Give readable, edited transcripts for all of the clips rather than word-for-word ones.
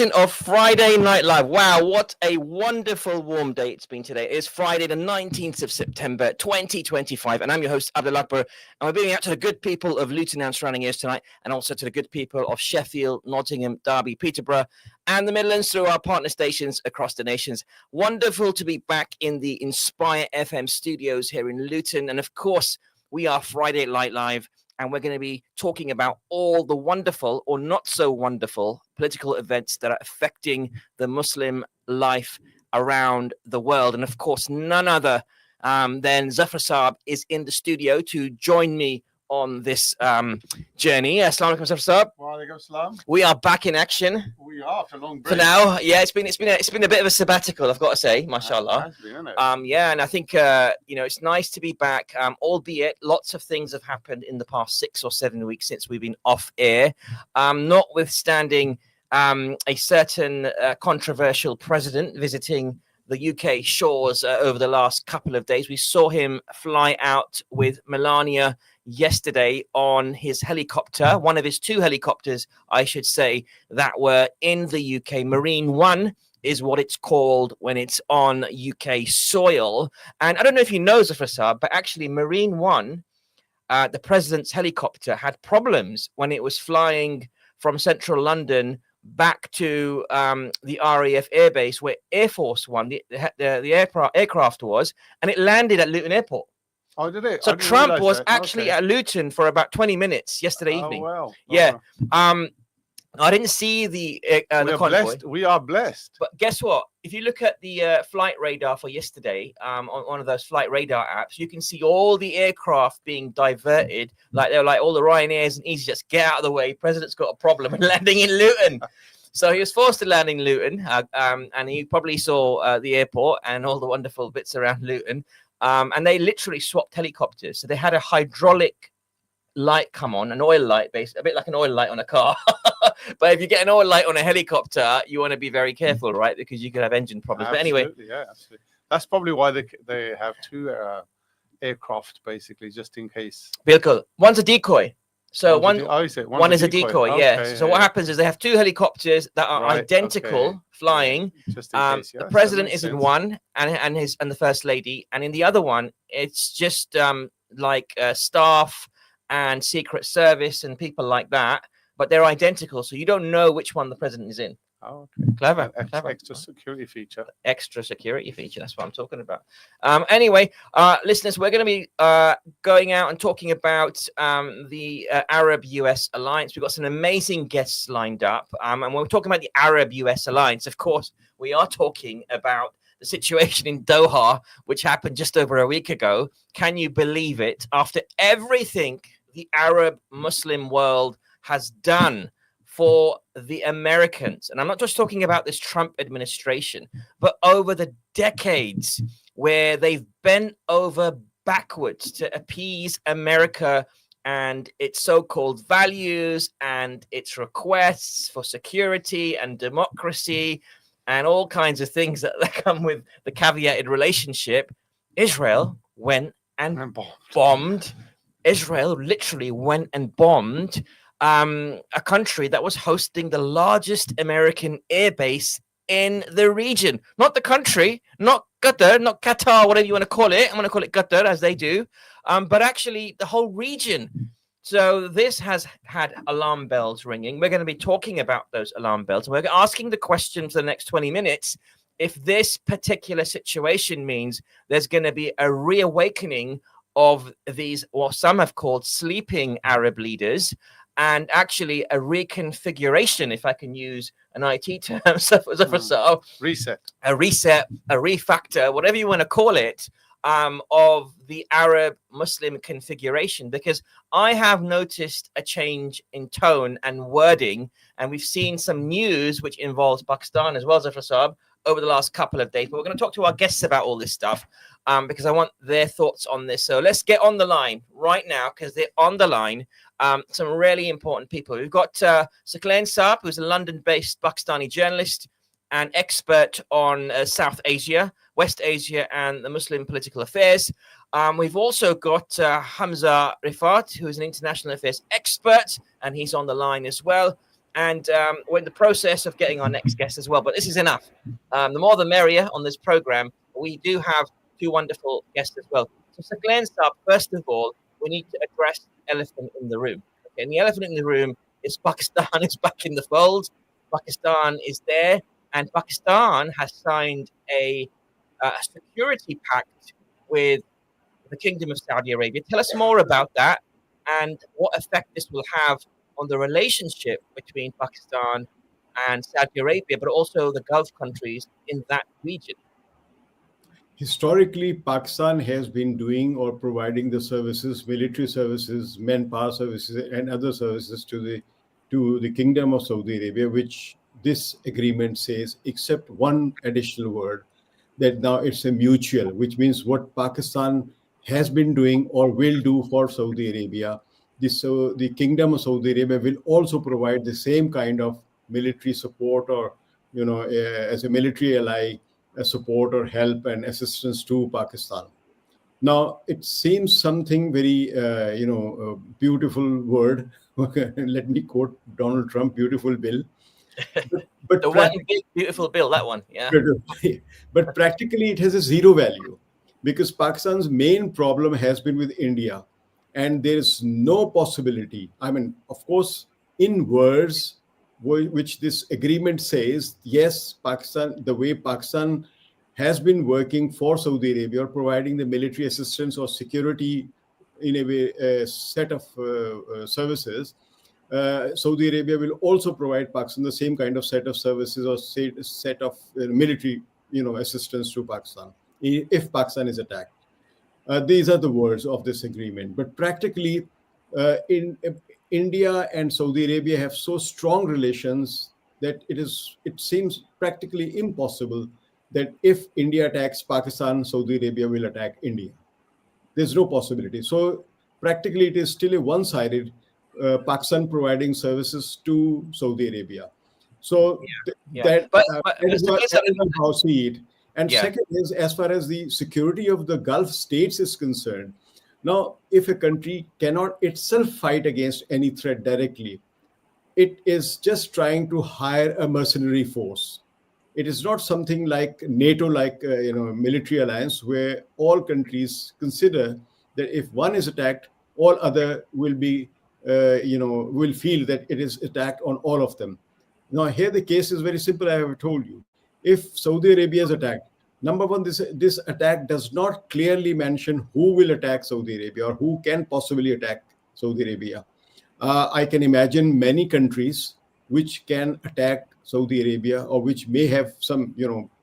edition of Friday Night Live. Wow, what a wonderful warm day it's been today. It's Friday, the 19th of September, 2025, and I'm your host, Abdul Akbar, and we're being out to the good people of Luton and surrounding areas tonight, and also to the good people of Sheffield, Nottingham, Derby, Peterborough, and the Midlands through our partner stations across the nations. Wonderful to be back in the Inspire FM studios here in Luton, and of course, we are Friday Night Live. And we're going to be talking about all the wonderful or not so wonderful political events that are affecting the Muslim life around the world. And of course, none other than Zafar Saab is in the studio to join me on this journey. Assalamu alaikum, Zafar Saab. Wa alaikum salam. We are back in action. We are after a long break. For now, yeah, it's been a bit of a sabbatical, I've got to say, mashallah. It has been, hasn't it? Yeah, and I think it's nice to be back. Albeit lots of things have happened in the past 6 or 7 weeks since we've been off air. Notwithstanding a certain controversial president visiting the UK shores over the last couple of days. We saw him fly out with Melania yesterday on his helicopter, one of his 2 helicopters, I should say, that were in the UK. Marine One is what it's called when it's on UK soil. And I don't know if you know, Zafar Saab, but actually Marine One, the president's helicopter, had problems when it was flying from central London back to the RAF airbase where Air Force One, the aircraft was, and it landed at Luton Airport. Oh, did it? So Trump was actually at Luton for about 20 minutes yesterday evening. Well. Yeah. I didn't see the convoy. We are blessed. But guess what? If you look at the flight radar for yesterday, on one of those flight radar apps, you can see all the aircraft being diverted. Like they're like all the Ryanairs and EasyJets, get out of the way. President's got a problem and landing in Luton. So he was forced to land in Luton, and he probably saw the airport and all the wonderful bits around Luton. And they literally swapped helicopters. So they had a hydraulic light come on, an oil light, a bit like an oil light on a car. But if you get an oil light on a helicopter, you want to be very careful, right? Because you could have engine problems. Absolutely, but anyway, yeah, absolutely. That's probably why they have 2 aircraft, basically, just in case. Bilkul. One's a decoy. So one is a decoy. Okay, yeah. So what happens is they have 2 helicopters that are identical flying. Just in case, yeah. The president is in one, and the first lady, and in the other one, it's just staff and Secret Service and people like that. But they're identical, so you don't know which one the president is in. Oh, okay. Clever. Extra security feature. Extra security feature. That's what I'm talking about. Anyway, listeners, we're going to be going out and talking about the Arab-US alliance. We've got some amazing guests lined up. And when we're talking about the Arab-US alliance, of course, we are talking about the situation in Doha, which happened just over a week ago. Can you believe it? After everything the Arab Muslim world has done for the Americans, and I'm not just talking about this Trump administration, but over the decades where they've bent over backwards to appease America and its so-called values and its requests for security and democracy and all kinds of things that come with the caveated relationship. Israel went and bombed. Israel literally went and bombed a country that was hosting the largest American airbase in the region. Not the country, not Qatar, not Qatar, whatever you want to call it. I'm going to call it Qatar, as they do. But actually the whole region. So this has had alarm bells ringing. We're going to be talking about those alarm bells. And we're asking the question for the next 20 minutes. If this particular situation means there's going to be a reawakening of these, what some have called sleeping Arab leaders, and actually a reconfiguration, if I can use an IT term, reset, a refactor, whatever you want to call it, of the Arab Muslim configuration, because I have noticed a change in tone and wording, and we've seen some news which involves Pakistan as well, Zafar Saab, over the last couple of days. But we're going to talk to our guests about all this stuff because I want their thoughts on this. So let's get on the line right now, because they're on the line. Some really important people. We've got Sakleen Saab, who's a London-based Pakistani journalist and expert on South Asia, West Asia, and the Muslim political affairs. We've also got Hamza Rifat, who is an international affairs expert, and he's on the line as well. And we're in the process of getting our next guest as well. But this is enough. The more the merrier on this program. We do have two wonderful guests as well. So, Saklan Saab, first of all, we need to address the elephant in the room. Okay, and the elephant in the room is Pakistan is back in the fold. Pakistan is there, and Pakistan has signed a security pact with the Kingdom of Saudi Arabia. Tell us more about that and what effect this will have on the relationship between Pakistan and Saudi Arabia, but also the Gulf countries in that region. Historically, Pakistan has been doing or providing the services, military services, manpower services, and other services to the Kingdom of Saudi Arabia, which this agreement says, except one additional word, that now it's a mutual, which means what Pakistan has been doing or will do for Saudi Arabia, so the Kingdom of Saudi Arabia will also provide the same kind of military support, or as a military ally, support or help and assistance to Pakistan. Now, it seems something very, beautiful word. Let me quote Donald Trump, beautiful bill. But The one big, beautiful bill, that one, yeah. But practically, it has a zero value because Pakistan's main problem has been with India. And there is no possibility. I mean, of course, in words, which this agreement says, yes, Pakistan, the way Pakistan has been working for Saudi Arabia, or providing the military assistance or security in a way, a set of services, Saudi Arabia will also provide Pakistan the same kind of set of services or set of military, assistance to Pakistan if Pakistan is attacked. These are the words of this agreement. But practically, in India and Saudi Arabia have so strong relations that it seems practically impossible that if India attacks Pakistan, Saudi Arabia will attack India. There's no possibility. So practically, it is still a one-sided Pakistan providing services to Saudi Arabia. So that is how I see it. And second is, as far as the security of the Gulf states is concerned, now, if a country cannot itself fight against any threat directly, it is just trying to hire a mercenary force. It is not something like NATO, like military alliance, where all countries consider that if one is attacked, all other will be, will feel that it is attacked on all of them. Now, here the case is very simple. I have told you, if Saudi Arabia is attacked, number one, this attack does not clearly mention who will attack Saudi Arabia or who can possibly attack Saudi Arabia. I can imagine many countries which can attack Saudi Arabia or which may have some,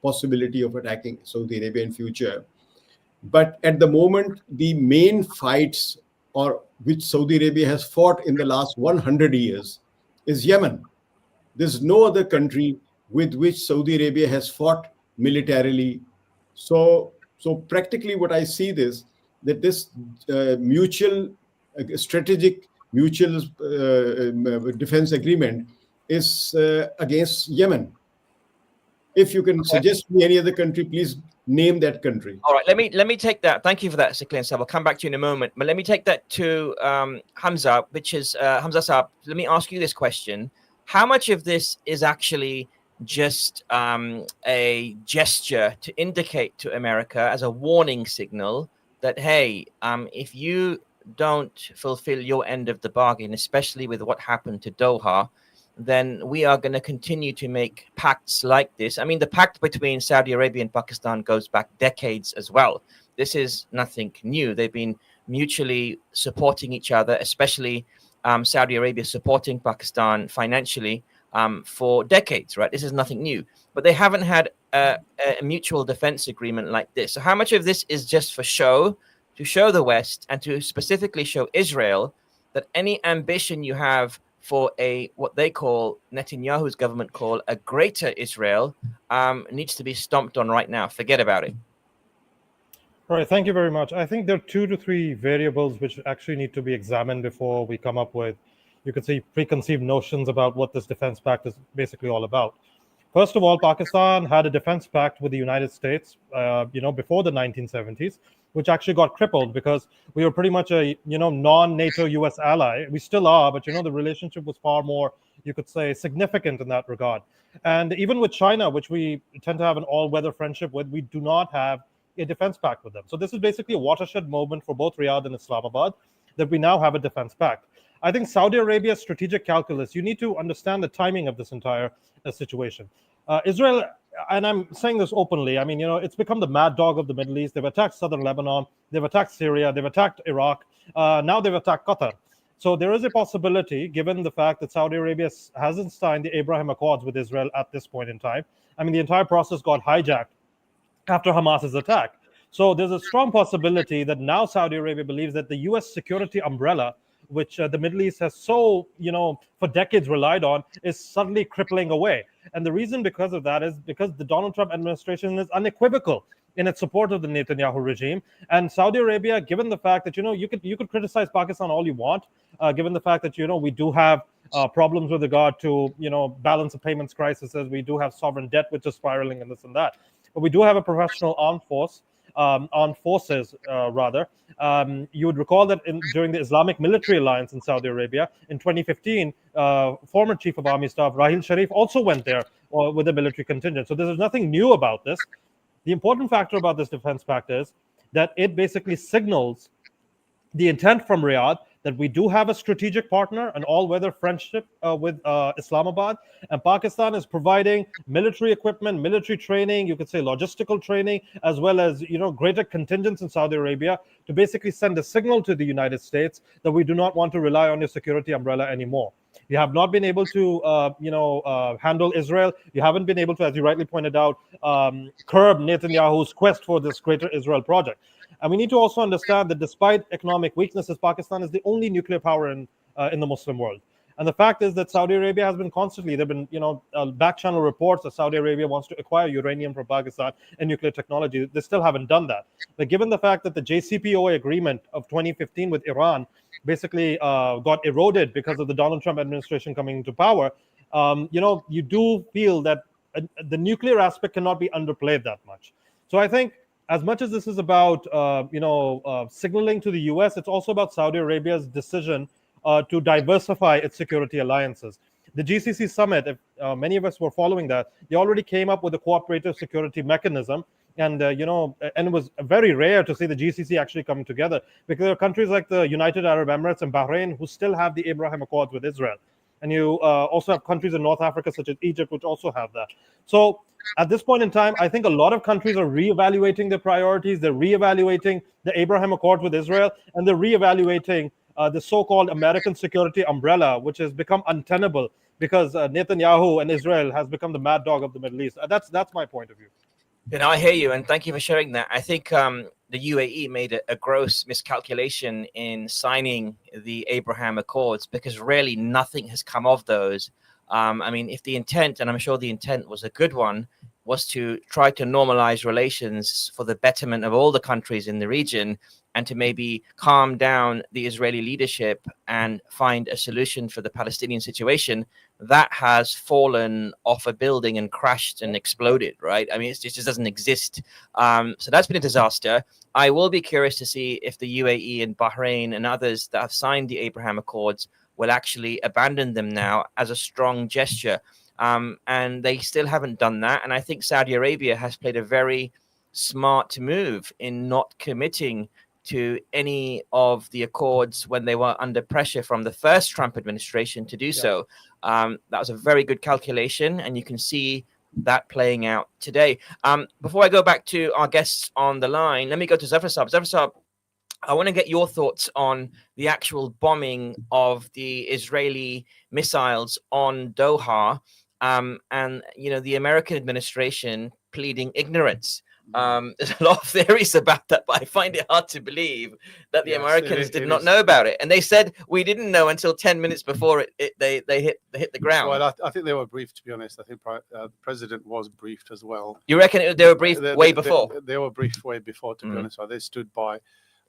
possibility of attacking Saudi Arabia in future. But at the moment, the main fights or which Saudi Arabia has fought in the last 100 years is Yemen. There's no other country with which Saudi Arabia has fought militarily. So practically what I see this mutual strategic mutual defense agreement is against Yemen. If you can suggest me any other country, please name that country. All right, let me take that. Thank you for that, Saklan Saab. I'll come back to you in a moment. But let me take that to Hamza, which is Hamza Saab. Let me ask you this question. How much of this is actually just a gesture to indicate to America as a warning signal that, hey, if you don't fulfill your end of the bargain, especially with what happened to Doha, then we are going to continue to make pacts like this. I mean, the pact between Saudi Arabia and Pakistan goes back decades as well. This is nothing new. They've been mutually supporting each other, especially Saudi Arabia supporting Pakistan financially for decades, right? This is nothing new. But they haven't had a mutual defense agreement like this. So how much of this is just for show, to show the West and to specifically show Israel that any ambition you have for what they call, Netanyahu's government call, a greater Israel, needs to be stomped on right now. Forget about it. All right, thank you very much. I think there are 2 to 3 variables which actually need to be examined before we come up with, you could say, preconceived notions about what this defense pact is basically all about. First of all, Pakistan had a defense pact with the United States, before the 1970s, which actually got crippled because we were pretty much a, non-NATO US ally. We still are, but, the relationship was far more, you could say, significant in that regard. And even with China, which we tend to have an all-weather friendship with, we do not have a defense pact with them. So this is basically a watershed moment for both Riyadh and Islamabad, that we now have a defense pact. I think Saudi Arabia's strategic calculus, you need to understand the timing of this entire situation. Israel, and I'm saying this openly, I mean, it's become the mad dog of the Middle East. They've attacked southern Lebanon, they've attacked Syria, they've attacked Iraq, now they've attacked Qatar. So there is a possibility, given the fact that Saudi Arabia hasn't signed the Abraham Accords with Israel at this point in time. I mean, the entire process got hijacked after Hamas's attack. So there's a strong possibility that now Saudi Arabia believes that the U.S. security umbrella, which the Middle East has so, for decades relied on, is suddenly crippling away. And the reason because of that is because the Donald Trump administration is unequivocal in its support of the Netanyahu regime. And Saudi Arabia, given the fact that, you could criticize Pakistan all you want, given the fact that, we do have problems with regard to, balance of payments crises, we do have sovereign debt, which is spiraling and this and that. But we do have a professional armed forces. You would recall that during the Islamic Military Alliance in Saudi Arabia in 2015, former Chief of Army Staff Rahil Sharif also went there with a military contingent. So there's nothing new about this. The important factor about this defense pact is that it basically signals the intent from Riyadh that we do have a strategic partner, an all-weather friendship with Islamabad, and Pakistan is providing military equipment, military training, you could say logistical training, as well as greater contingents in Saudi Arabia to basically send a signal to the United States that we do not want to rely on your security umbrella anymore. You have not been able to, handle Israel. You haven't been able to, as you rightly pointed out, curb Netanyahu's quest for this greater Israel project. And we need to also understand that despite economic weaknesses, Pakistan is the only nuclear power in the Muslim world. And the fact is that Saudi Arabia has been constantly, there have been, back channel reports that Saudi Arabia wants to acquire uranium from Pakistan and nuclear technology. They still haven't done that. But given the fact that the JCPOA agreement of 2015 with Iran basically got eroded because of the Donald Trump administration coming into power, you do feel that the nuclear aspect cannot be underplayed that much. So I think as much as this is about, signaling to the U.S., it's also about Saudi Arabia's decision to diversify its security alliances. The GCC summit, if many of us were following that, they already came up with a cooperative security mechanism. And, and it was very rare to see the GCC actually coming together, because there are countries like the United Arab Emirates and Bahrain who still have the Abraham Accords with Israel. And you also have countries in North Africa, such as Egypt, which also have that. So at this point in time, I think a lot of countries are reevaluating their priorities. They're reevaluating the Abraham Accord with Israel, and they're reevaluating the so-called American security umbrella, which has become untenable because Netanyahu and Israel has become the mad dog of the Middle East. That's my point of view. I hear you, and thank you for sharing that. I think the UAE made a gross miscalculation in signing the Abraham Accords, because really nothing has come of those. I mean, if the intent, and I'm sure the intent was a good one, was to try to normalize relations for the betterment of all the countries in the region, and to maybe calm down the Israeli leadership and find a solution for the Palestinian situation, that has fallen off a building and crashed and exploded, right? I mean, it just doesn't exist. So that's been a disaster. I will be curious to see if the UAE and Bahrain and others that have signed the Abraham Accords will actually abandon them now as a strong gesture. And they still haven't done that. And I think Saudi Arabia has played a very smart move in not committing to any of the accords when they were under pressure from the first Trump administration to do so. That was a very good calculation, and you can see that playing out today. Before I go back to our guests on the line, let me go to Zafar Saab. Zafar Saab, I want to get your thoughts on the actual bombing of the Israeli missiles on Doha, and the American administration pleading ignorance. There's a lot of theories about that, but I find it hard to believe that the Americans did not know about it. And they said we didn't know until 10 minutes before they hit the ground. Well, I think they were briefed, to be honest. I think the president was briefed as well. You reckon they were briefed way before? They were briefed way before, to be honest. So they stood by.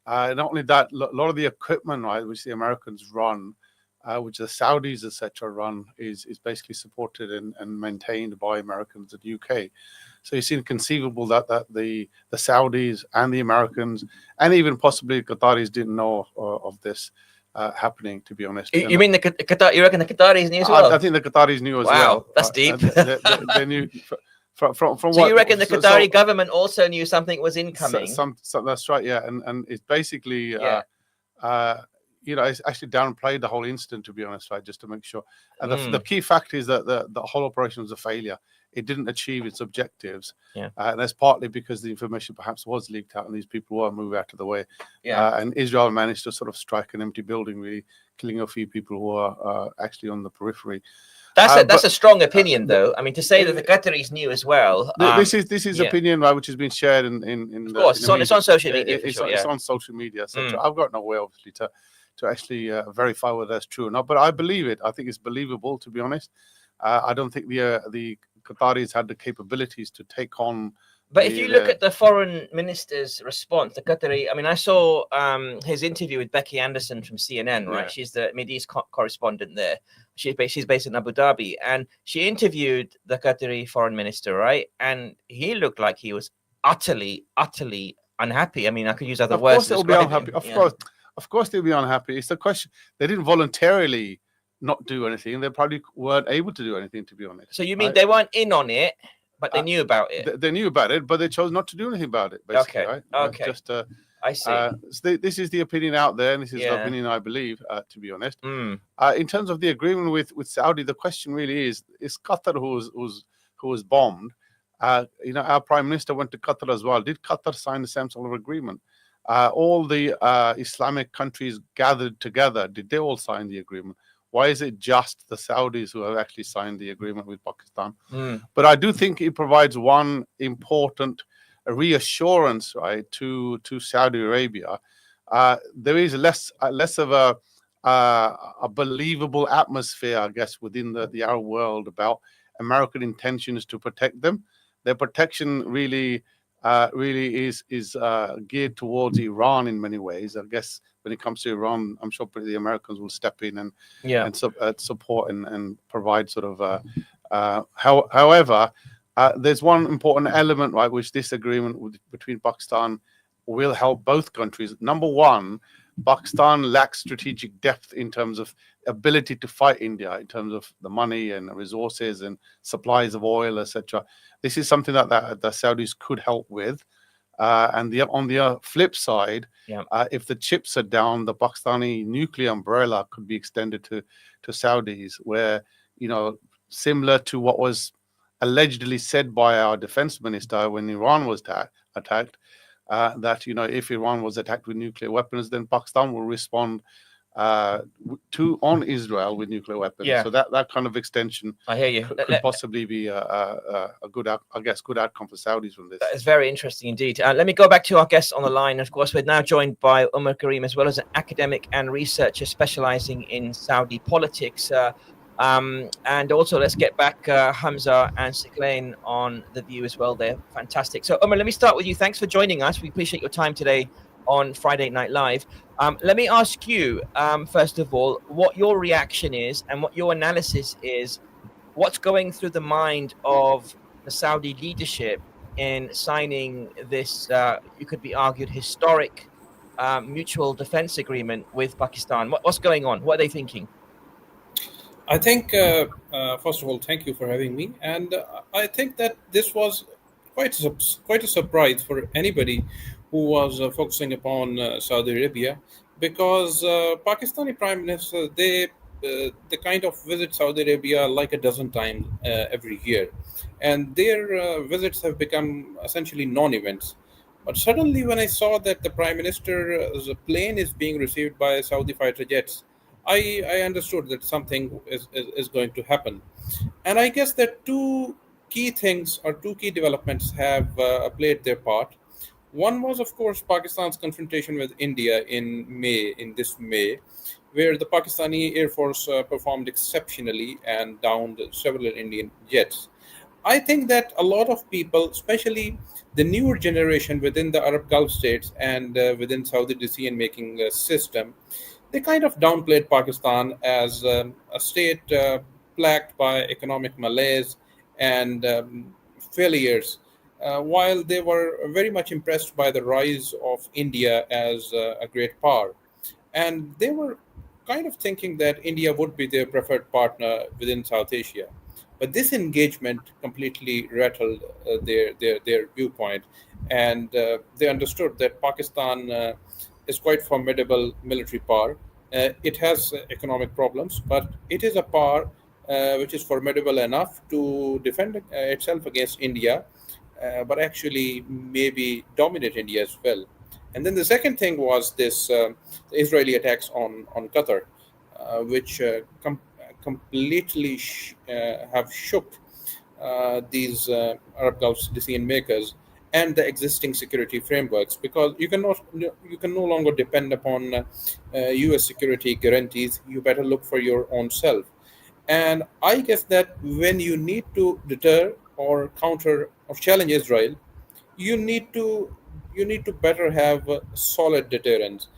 Not only that, a lot of the equipment, right, which the Americans run, which the Saudis, etc., run, is basically supported and maintained by Americans in the UK. So you seem conceivable that the Saudis and the Americans and even possibly Qataris didn't know of this. happening, to be honest. You mean the Qatar? You reckon the Qataris knew as well? I think the Qataris knew as Wow, well. that's deep. They knew from So what. you reckon the Qatari government also knew something was incoming? That's right, yeah, and it's basically, it's actually downplayed the whole incident, to be honest, right, just to make sure. And the key fact is that the whole operation was a failure. It didn't achieve its objectives, and that's partly because the information perhaps was leaked out, and these people were moved out of the way. And Israel managed to sort of strike an empty building, really killing a few people who are actually on the periphery. That's a strong opinion, though. I mean, to say that the Qataris knew as well. This is opinion, right, which has been shared in of course, it's on social media. It's on social media, etc. I've got no way, obviously, to actually verify whether that's true or not, but I believe it. I think it's believable, to be honest. I don't think the Qataris had the capabilities to take on. But if you look at the foreign minister's response, the Qatari, I mean, I saw his interview with Becky Anderson from CNN, right? She's the Mideast correspondent there. She's based in Abu Dhabi, and she interviewed the Qatari foreign minister, right? And he looked like he was utterly unhappy. I mean, I could use other words. Of course, they'll be unhappy. Of course, they'll be unhappy. It's the question. They didn't voluntarily not do anything. They probably weren't able to do anything, to be honest. So you mean they weren't in on it, but they knew about it? They knew about it, but they chose not to do anything about it, basically, right? Okay. Just, I see. So this is the opinion out there, and this is the opinion I believe, to be honest. In terms of the agreement with Saudi, the question really is Qatar who was bombed. Our Prime Minister went to Qatar as well. Did Qatar sign the same sort of agreement? All the Islamic countries gathered together, did they all sign the agreement? Why is it just the Saudis who have actually signed the agreement with Pakistan? But I do think it provides one important reassurance, right, to Saudi Arabia. There is less of a believable atmosphere, I guess, within the Arab world about American intentions to protect them. Their protection really is geared towards Iran in many ways. I guess when it comes to Iran, I'm sure the Americans will step in and support and provide sort of. However, there's one important element, right, which this agreement between Pakistan will help both countries. Number one, Pakistan lacks strategic depth in terms of ability to fight India, in terms of the money and resources and supplies of oil, etc. This is something that the Saudis could help with. And on the flip side, if the chips are down, the Pakistani nuclear umbrella could be extended to Saudis, where, similar to what was allegedly said by our defense minister when Iran was attacked, that if Iran was attacked with nuclear weapons, then Pakistan will respond on Israel with nuclear weapons. So that kind of extension, I hear you, could possibly be a good outcome for Saudis from this. That is very interesting indeed. Let me go back to our guests on the line. Of course, we're now joined by Umar Karim, as well as an academic and researcher specializing in Saudi politics. And also, let's get back Hamza and Siklain on the view as well. They're fantastic. So, Umar, let me start with you. Thanks for joining us. We appreciate your time today on Friday Night Live. Let me ask you, first of all, what your reaction is and what your analysis is. What's going through the mind of the Saudi leadership in signing this, you could be argued, historic mutual defense agreement with Pakistan? What's going on? What are they thinking? I think, first of all, thank you for having me. And I think that this was quite a surprise for anybody who was focusing upon Saudi Arabia, because Pakistani Prime Minister, they kind of visit Saudi Arabia like a dozen times every year. And their visits have become essentially non-events. But suddenly when I saw that the Prime Minister's plane is being received by Saudi fighter jets, I understood that something is going to happen. And I guess that two key developments have played their part. One was, of course, Pakistan's confrontation with India in this May, where the Pakistani Air Force performed exceptionally and downed several Indian jets. I think that a lot of people, especially the newer generation within the Arab Gulf states and within Saudi decision-making system, they kind of downplayed Pakistan as a state plagued by economic malaise and failures, while they were very much impressed by the rise of India as a great power. And they were kind of thinking that India would be their preferred partner within South Asia. But this engagement completely rattled their viewpoint, and they understood that Pakistan is quite formidable military power. It has economic problems, but it is a power which is formidable enough to defend itself against India, but actually maybe dominate India as well. And then the second thing was this Israeli attacks on Qatar, which completely have shook these Arab Gulf decision makers and the existing security frameworks, because you can no longer depend upon U.S. security guarantees. You better look for your own self. And I guess that when you need to deter or counter or challenge Israel, you need to better have solid deterrence.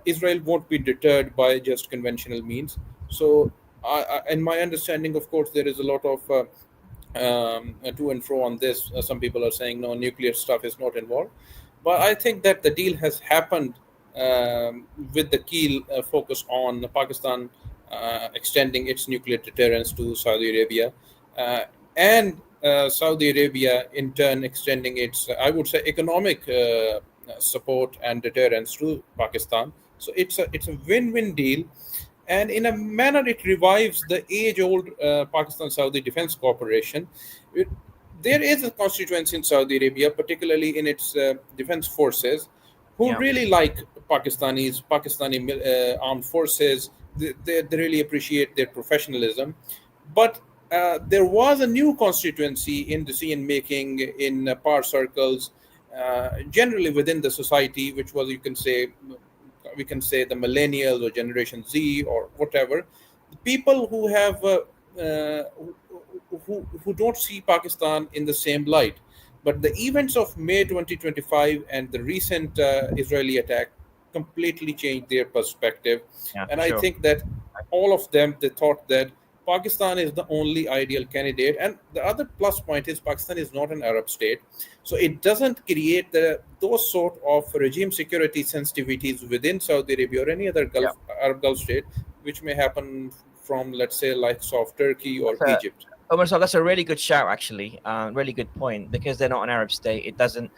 Israel won't be deterred by just conventional means. So, in my understanding, of course, there is a lot of to and fro on this. Some people are saying no, nuclear stuff is not involved, but I think that the deal has happened with the key focus on Pakistan extending its nuclear deterrence to Saudi Arabia, and Saudi Arabia in turn extending its, I would say, economic support and deterrence to Pakistan. So it's a win-win deal, and in a manner it revives the age-old Pakistan-Saudi defense cooperation. There is a constituency in Saudi Arabia, particularly in its defense forces, who really like Pakistani armed forces. They really appreciate their professionalism. But there was a new constituency in decision making in power circles, generally within the society, which was, we can say the millennials or Generation Z or whatever, people who have who don't see Pakistan in the same light. But the events of May 2025 and the recent Israeli attack completely changed their perspective. And I think that all of them, they thought that Pakistan is the only ideal candidate. And the other plus point is Pakistan is not an Arab state. So it doesn't create those sort of regime security sensitivities within Saudi Arabia or any other Arab Gulf state, which may happen from, let's say, likes of Turkey or Egypt. Omar, so that's a really good shout, actually. Really good point, because they're not an Arab state. It doesn't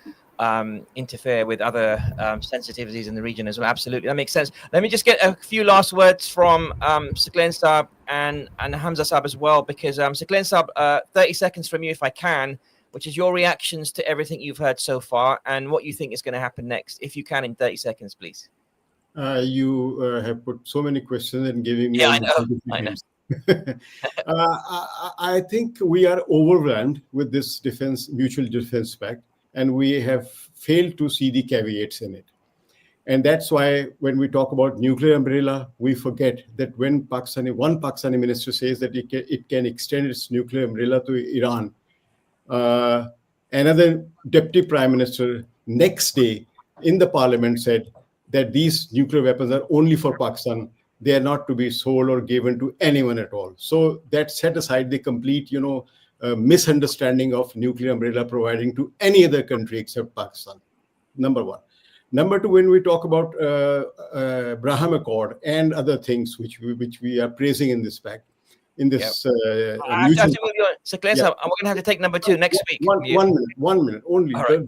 interfere with other sensitivities in the region as well. Absolutely, that makes sense. Let me just get a few last words from Sakleen Saab and Hamza Saab as well, because Sakleen Saab, 30 seconds from you if I can, which is your reactions to everything you've heard so far and what you think is going to happen next, if you can, in 30 seconds, please. You have put so many questions and giving me I know. I think we are overwhelmed with this mutual defense pact, and we have failed to see the caveats in it. And that's why when we talk about nuclear umbrella, we forget that when one Pakistani minister says that it can extend its nuclear umbrella to Iran, another deputy prime minister next day in the parliament said that these nuclear weapons are only for Pakistan. They are not to be sold or given to anyone at all. So that set aside the complete, misunderstanding of nuclear umbrella providing to any other country except Pakistan. Number one. Number two, when we talk about Abraham Accord and other things which we are praising in this pact, in this. I have to move you on. So, Claire, I'm going to have to take number two next week. 1 minute only, right.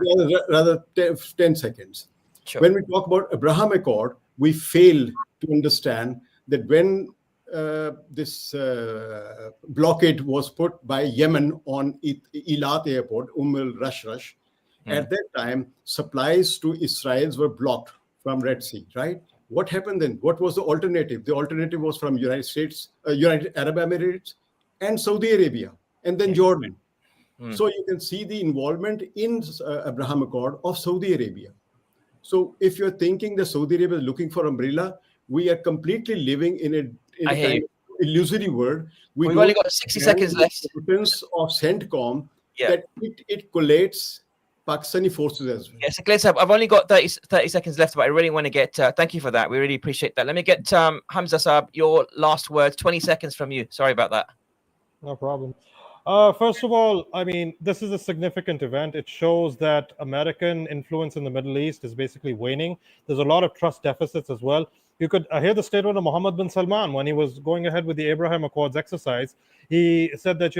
rather 10 seconds. Sure. When we talk about Abraham Accord, we failed to understand that when this blockade was put by Yemen on Eilat airport, al-Rush, at that time, supplies to Israel were blocked from Red Sea, right? What happened then? What was the alternative? The alternative was from United Arab Emirates and Saudi Arabia, and then Jordan. So you can see the involvement in Abraham Accord of Saudi Arabia. So if you're thinking that Saudi Arabia is looking for umbrella, we are completely living in a kind of illusory world. We've only got 60 seconds left. The importance of CENTCOM, that it collates Pakistani forces as well. Yes, Claire, I've only got 30 seconds left, but I really want to get, thank you for that. We really appreciate that. Let me get Hamza Saab, your last words, 20 seconds from you. Sorry about that. No problem. First of all, I mean, this is a significant event. It shows that American influence in the Middle East is basically waning. There's a lot of trust deficits as well. You could hear the statement of Mohammed bin Salman when he was going ahead with the Abraham Accords exercise. He said that,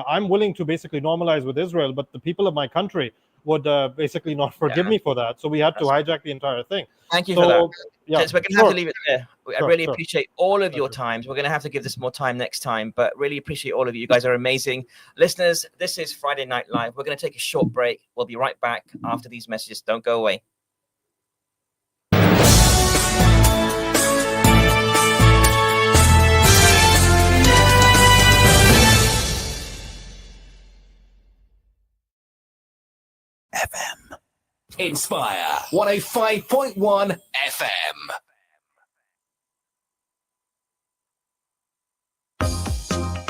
I'm willing to basically normalize with Israel, but the people of my country would basically not forgive me for that. So we had to hijack the entire thing. Thank you for that. Yeah, so we're going to have to leave it there. I really sure. appreciate all of your times. We're going to have to give this more time next time, but really appreciate all of you. You guys are amazing. Listeners, this is Friday Night Live. We're going to take a short break. We'll be right back after these messages. Don't go away. FM. Inspire 105.1 FM.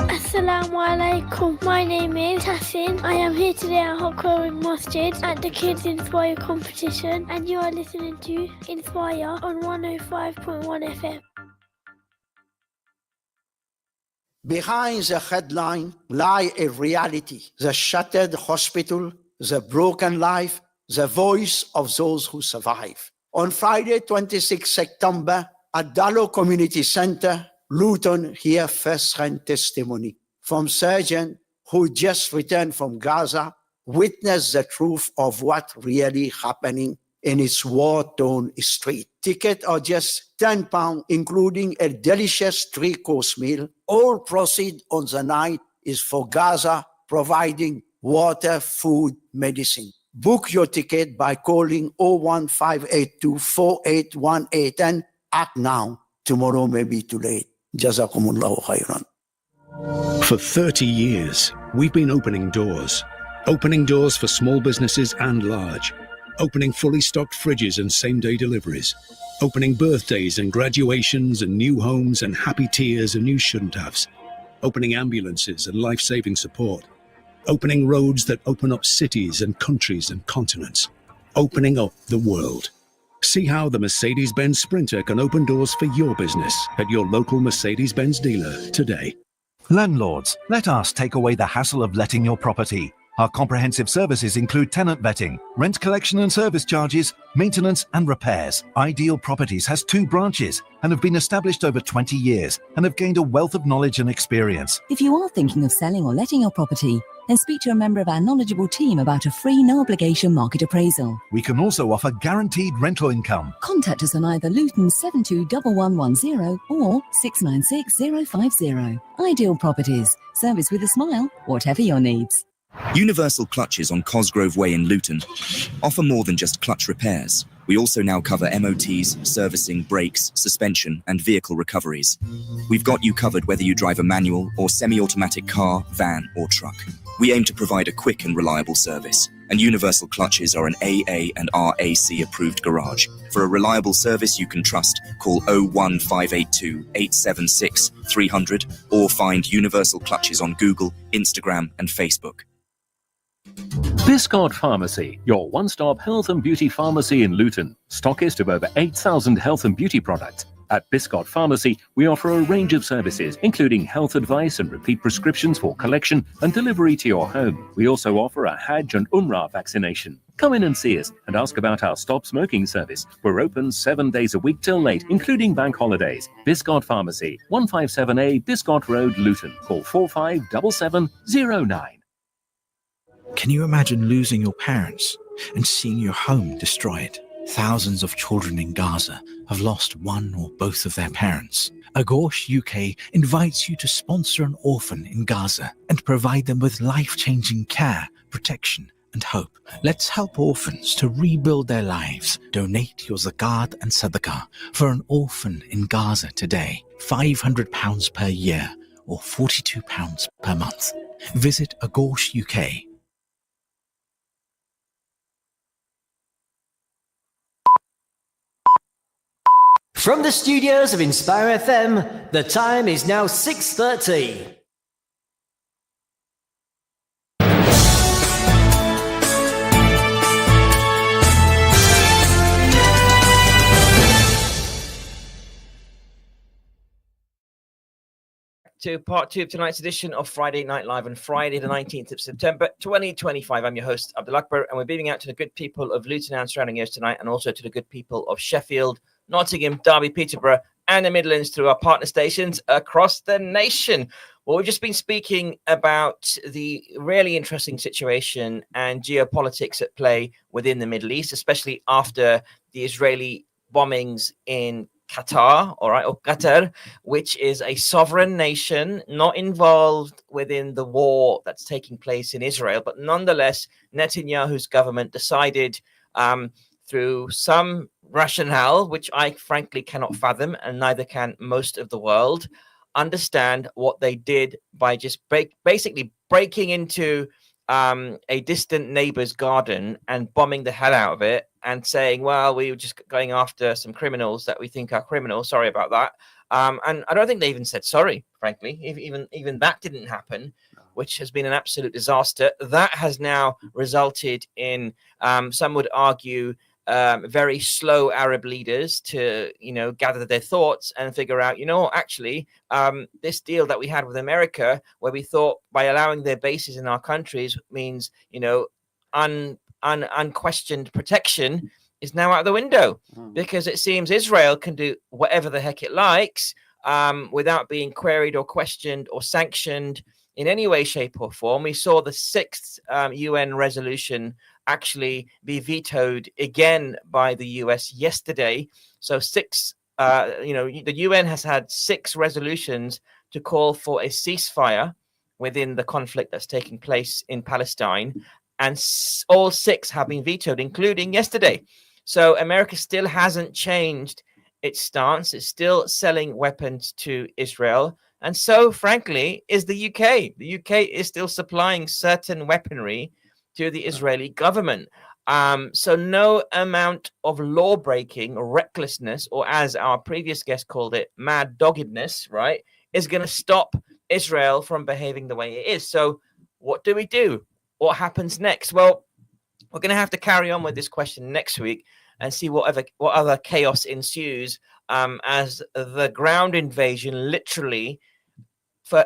Assalamu alaikum. My name is Tassin. I am here today at Hokkarin Masjid at the Kids Inspire competition, and you are listening to Inspire on 105.1 FM. Behind the headline lie a reality, the shattered hospital, the broken life, the voice of those who survive. On Friday, 26 September, at Dallo Community Center, Luton, hear first-hand testimony from surgeon who just returned from Gaza, witness the truth of what really happening in its war-torn street. Tickets are just £10, including a delicious 3-course meal. All proceeds on the night is for Gaza, providing water, food, medicine. Book your ticket by calling 01582 4818 and act now. Tomorrow may be too late. Jazakumullahu khairan. For 30 years, we've been opening doors for small businesses and large, opening fully stocked fridges and same-day deliveries, opening birthdays and graduations and new homes and happy tears and new shouldn't-haves, opening ambulances and life-saving support, opening roads that open up cities and countries and continents, opening up the world. See how the Mercedes-Benz Sprinter can open doors for your business at your local Mercedes-Benz dealer today. Landlords, let us take away the hassle of letting your property. Our comprehensive services include tenant vetting, rent collection and service charges, maintenance and repairs. Ideal Properties has 2 branches and have been established over 20 years and have gained a wealth of knowledge and experience. If you are thinking of selling or letting your property, then speak to a member of our knowledgeable team about a free, no-obligation market appraisal. We can also offer guaranteed rental income. Contact us on either Luton 721110 or 696050. Ideal Properties. Service with a smile, whatever your needs. Universal Clutches on Cosgrove Way in Luton offer more than just clutch repairs. We also now cover MOTs, servicing, brakes, suspension, and vehicle recoveries. We've got you covered whether you drive a manual or semi-automatic car, van, or truck. We aim to provide a quick and reliable service, and Universal Clutches are an AA and RAC approved garage. For a reliable service you can trust, call 01582 876 300 or find Universal Clutches on Google, Instagram, and Facebook. Biscott Pharmacy, your one-stop health and beauty pharmacy in Luton, stockist of over 8,000 health and beauty products. At Biscott Pharmacy, we offer a range of services, including health advice and repeat prescriptions for collection and delivery to your home. We also offer a Hajj and Umrah vaccination. Come in and see us and ask about our Stop Smoking service. We're open 7 days a week till late, including bank holidays. Biscott Pharmacy, 157A Biscott Road, Luton. Call 457709. Can you imagine losing your parents and seeing your home destroyed? Thousands of children in Gaza have lost one or both of their parents. Agosh UK invites you to sponsor an orphan in Gaza and provide them with life-changing care, protection, and hope. Let's help orphans to rebuild their lives. Donate your zakat and sadaqah for an orphan in Gaza today. £500 per year or £42 per month. Visit Agosh UK. From the studios of Inspire FM, the time is now 6:30. To part 2 of tonight's edition of Friday Night Live on Friday, the 19th of September, 2025. I'm your host, Abdul Akbar, and we're beaming out to the good people of Luton and surrounding areas tonight, and also to the good people of Sheffield, Nottingham, Derby, Peterborough, and the Midlands through our partner stations across the nation. Well, we've just been speaking about the really interesting situation and geopolitics at play within the Middle East, especially after the Israeli bombings in Qatar, all right, or Qatar, which is a sovereign nation not involved within the war that's taking place in Israel. But nonetheless, Netanyahu's government decided through some rationale, which I frankly cannot fathom, and neither can most of the world, understand what they did by just basically breaking into a distant neighbor's garden and bombing the hell out of it and saying, well, we were just going after some criminals that we think are criminals. Sorry about that. And I don't think they even said sorry, frankly. Even that didn't happen, which has been an absolute disaster. That has now resulted in, some would argue, very slow Arab leaders to, gather their thoughts and figure out, actually, this deal that we had with America, where we thought by allowing their bases in our countries means, unquestioned protection, is now out the window, because it seems Israel can do whatever the heck it likes without being queried or questioned or sanctioned in any way, shape, or form. We saw the 6th UN resolution actually be vetoed again by the US yesterday. So the UN has had 6 resolutions to call for a ceasefire within the conflict that's taking place in Palestine, and all 6 have been vetoed, including yesterday. So America still hasn't changed its stance. It's still selling weapons to Israel. And so, frankly, is the UK. The UK is still supplying certain weaponry to the Israeli government. So no amount of law breaking or recklessness, or as our previous guest called it, mad doggedness, right, is going to stop Israel from behaving the way it is. So what do we do? What happens next? Well, we're going to have to carry on with this question next week and see what other chaos ensues as the ground invasion literally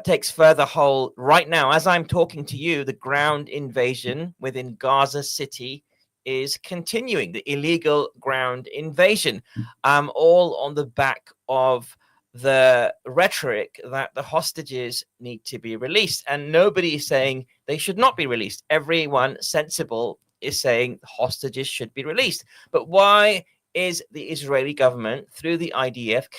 takes further hold. Right now, as I'm talking to you, the ground invasion within Gaza City is continuing, the illegal ground invasion, all on the back of the rhetoric that the hostages need to be released. And nobody is saying they should not be released. Everyone sensible is saying hostages should be released. But why is the Israeli government, through the IDF,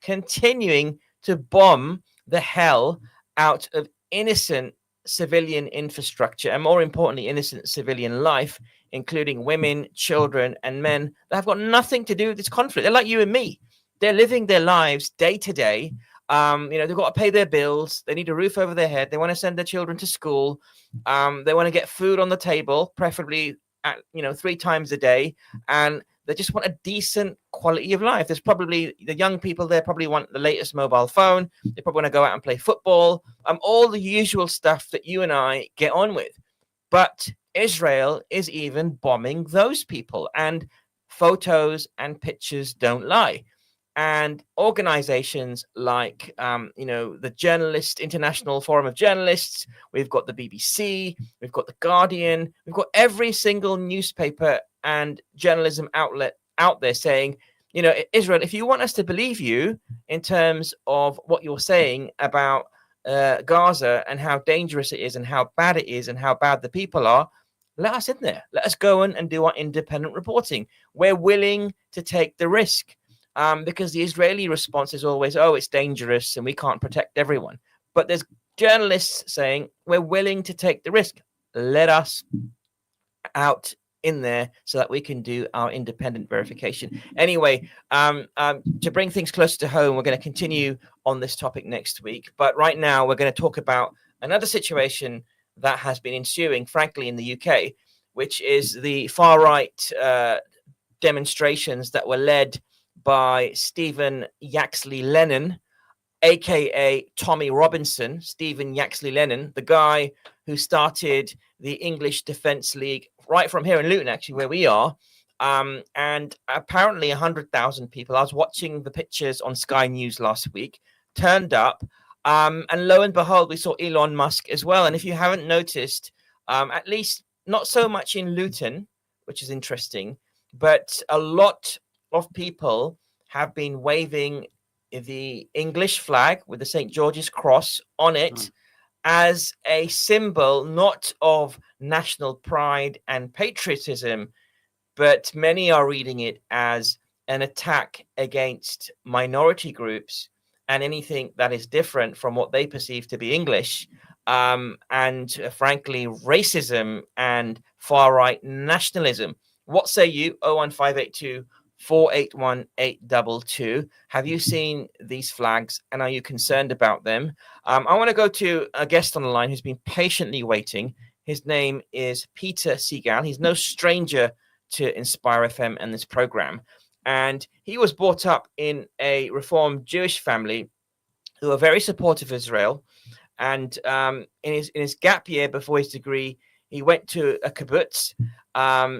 continuing to bomb the hell out of innocent civilian infrastructure, and more importantly, innocent civilian life, including women, children, and men that have got nothing to do with this conflict? They're like you and me. They're living their lives day to day. They've got to pay their bills. They need a roof over their head. They want to send their children to school. They want to get food on the table, preferably at 3 times a day, and they just want a decent quality of life. There's probably the young people there probably want the latest mobile phone. They probably want to go out and play football. All the usual stuff that you and I get on with. But Israel is even bombing those people, and photos and pictures don't lie. And organizations like, the International Forum of Journalists, we've got the BBC, we've got the Guardian, we've got every single newspaper and journalism outlet out there saying, Israel, if you want us to believe you in terms of what you're saying about Gaza and how dangerous it is and how bad it is and how bad the people are, let us in there. Let us go and do our independent reporting. We're willing to take the risk. Because the Israeli response is always, oh, it's dangerous and we can't protect everyone. But there's journalists saying, we're willing to take the risk. Let us out in there so that we can do our independent verification. Anyway, to bring things closer to home, we're going to continue on this topic next week. But right now, we're going to talk about another situation that has been ensuing, frankly, in the UK, which is the far-right demonstrations that were led by Stephen Yaxley Lennon, aka Tommy Robinson. Stephen Yaxley Lennon, the guy who started the English Defence League right from here in Luton, actually, where we are. And apparently 100,000 people, I was watching the pictures on Sky News last week, turned up. And lo and behold, we saw Elon Musk as well. And if you haven't noticed, at least not so much in Luton, which is interesting, but a lot of people have been waving the English flag with the St. George's cross on it as a symbol not of national pride and patriotism, but many are reading it as an attack against minority groups and anything that is different from what they perceive to be English, and frankly, racism and far-right nationalism. What say you? 01582 481 822. Have you seen these flags and are you concerned about them? I want to go to a guest on the line who's been patiently waiting. His name is Peter Segal. He's no stranger to Inspire FM and this program. And he was brought up in a Reformed Jewish family who are very supportive of Israel. And in his gap year before his degree, he went to a kibbutz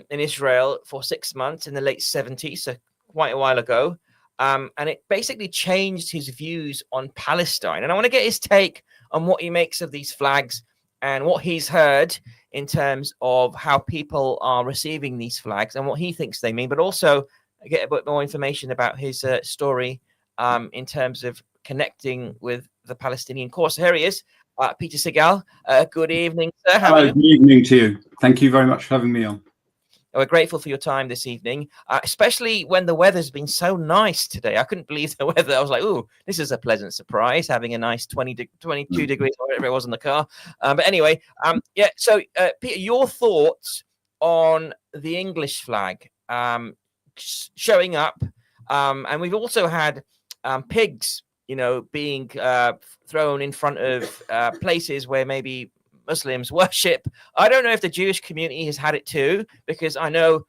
in Israel for 6 months in the late 70s, so quite a while ago. And it basically changed his views on Palestine. And I want to get his take on what he makes of these flags and what he's heard in terms of how people are receiving these flags and what he thinks they mean, but also get a bit more information about his story in terms of connecting with the Palestinian cause. So here he is, Peter Segal. Good evening, sir. How are you? Good evening to you. Thank you very much for having me on. We're grateful for your time this evening, especially when the weather's been so nice today. I couldn't believe the weather. I was like, "Ooh, this is a pleasant surprise, having a nice 22 degrees, or whatever it was in the car." But anyway, yeah. So, Peter, your thoughts on the English flag showing up, and we've also had pigs, being thrown in front of places where maybe Muslims worship. I don't know if the Jewish community has had it too, because I know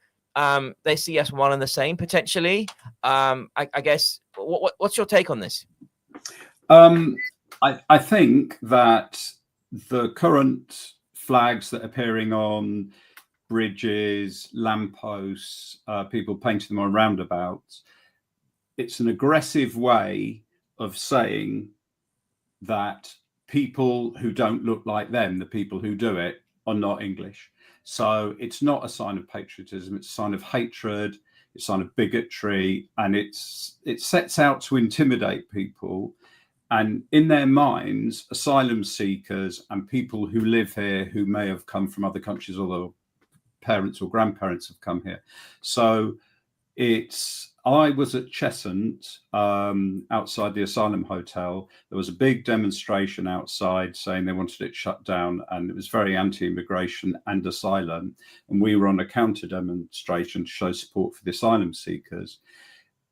they see us one and the same potentially. I guess, what's your take on this? I think that the current flags that are appearing on bridges, lampposts, people painting them on roundabouts, it's an aggressive way of saying that people who don't look like them, the people who do it, are not English. So it's not a sign of patriotism, it's a sign of hatred, it's a sign of bigotry, and it sets out to intimidate people. And in their minds, asylum seekers and people who live here who may have come from other countries, although parents or grandparents have come here. So I was at Cheshunt, outside the asylum hotel. There was a big demonstration outside saying they wanted it shut down, and it was very anti-immigration and asylum. And we were on a counter demonstration to show support for the asylum seekers.